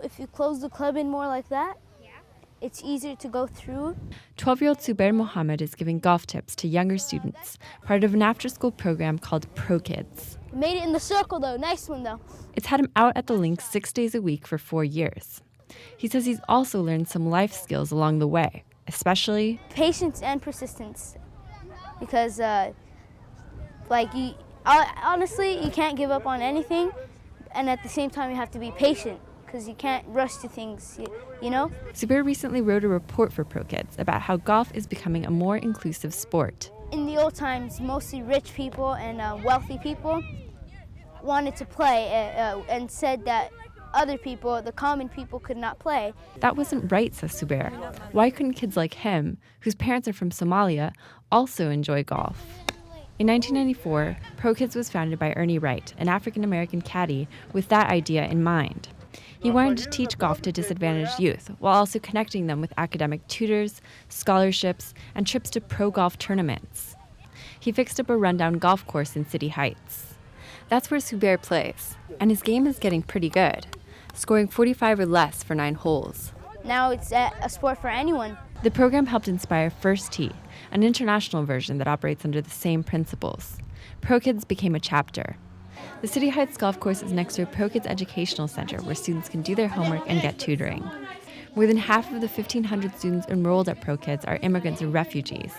If you close the club in more like that, it's easier to go through. 12-year-old Zubair Mohammed is giving golf tips to younger students, part of an after-school program called Pro Kids. Made it in the circle, though. Nice one, though. It's had him out at the links 6 days a week for 4 years. He says he's also learned some life skills along the way, especially patience and persistence. Because, honestly, you can't give up on anything, and at the same time, you have to be patient, because you can't rush to things, you know? Zubair recently wrote a report for Pro Kids about how golf is becoming a more inclusive sport. In the old times, mostly rich people and wealthy people wanted to play and said that other people, the common people, could not play. That wasn't right, says Zubair. Why couldn't kids like him, whose parents are from Somalia, also enjoy golf? In 1994, Pro Kids was founded by Ernie Wright, an African-American caddy, with that idea in mind. He wanted to teach golf to disadvantaged youth while also connecting them with academic tutors, scholarships, and trips to pro golf tournaments. He fixed up a rundown golf course in City Heights. That's where Zubair plays, and his game is getting pretty good, scoring 45 or less for 9 holes. Now it's a sport for anyone. The program helped inspire First Tee, an international version that operates under the same principles. Pro Kids became a chapter. The City Heights golf course is next to a Pro Kids educational center where students can do their homework and get tutoring. More than half of the 1,500 students enrolled at Pro Kids are immigrants or refugees.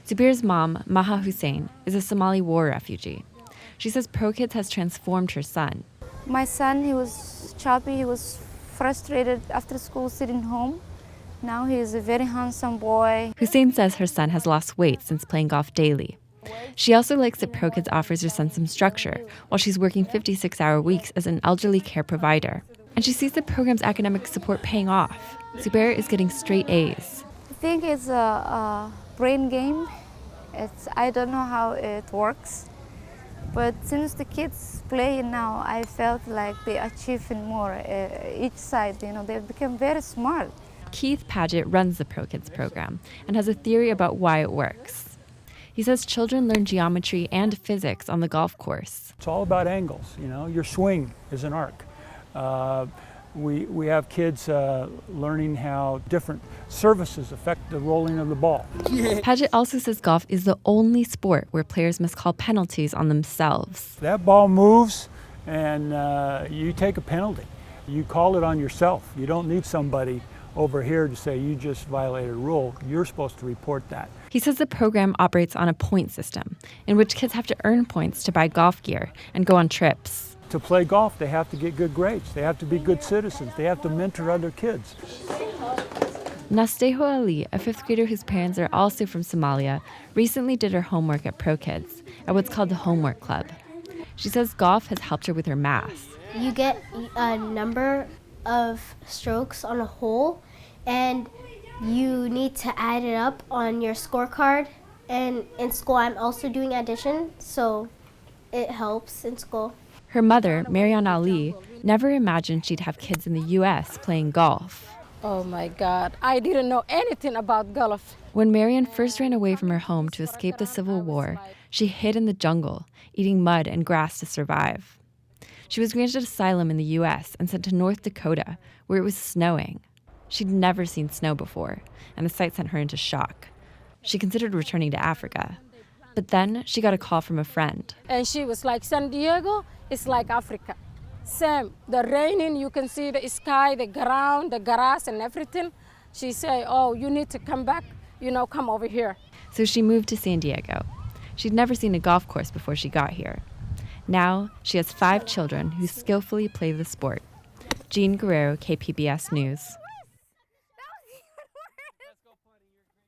Zubair's mom, Maha Hussein, is a Somali war refugee. She says Pro Kids has transformed her son. My son, he was choppy, he was frustrated after school sitting home. Now he is a very handsome boy. Hussein says her son has lost weight since playing golf daily. She also likes that Pro Kids offers her son some structure while she's working 56-hour weeks as an elderly care provider. And she sees the program's academic support paying off. Zubair is getting straight A's. I think it's a brain game. I don't know how it works. But since the kids play now, I felt like they achieving more each side. They've become very smart. Keith Paget runs the Pro Kids program and has a theory about why it works. He says children learn geometry and physics on the golf course. It's all about angles. Your swing is an arc. We have kids learning how different surfaces affect the rolling of the ball. Paget also says golf is the only sport where players must call penalties on themselves. That ball moves and you take a penalty. You call it on yourself. You don't need somebody over here to say you just violated a rule. You're supposed to report that. He says the program operates on a point system in which kids have to earn points to buy golf gear and go on trips. To play golf, they have to get good grades. They have to be good citizens. They have to mentor other kids. Nasteho Ali, a 5th grader whose parents are also from Somalia, recently did her homework at Pro Kids at what's called the Homework Club. She says golf has helped her with her math. You get a number of strokes on a hole, and you need to add it up on your scorecard. And in school, I'm also doing addition, so it helps in school. Her mother, Marianne Ali, never imagined she'd have kids in the U.S. playing golf. Oh my God, I didn't know anything about golf. When Marianne first ran away from her home to escape the Civil War, she hid in the jungle, eating mud and grass to survive. She was granted asylum in the U.S. and sent to North Dakota, where it was snowing. She'd never seen snow before, and the sight sent her into shock. She considered returning to Africa. But then she got a call from a friend. And she was like, San Diego is like Africa. Same, the raining, you can see the sky, the ground, the grass and everything. She said, oh, you need to come back, come over here. So she moved to San Diego. She'd never seen a golf course before she got here. Now she has 5 children who skillfully play the sport. Jean Guerrero, KPBS News.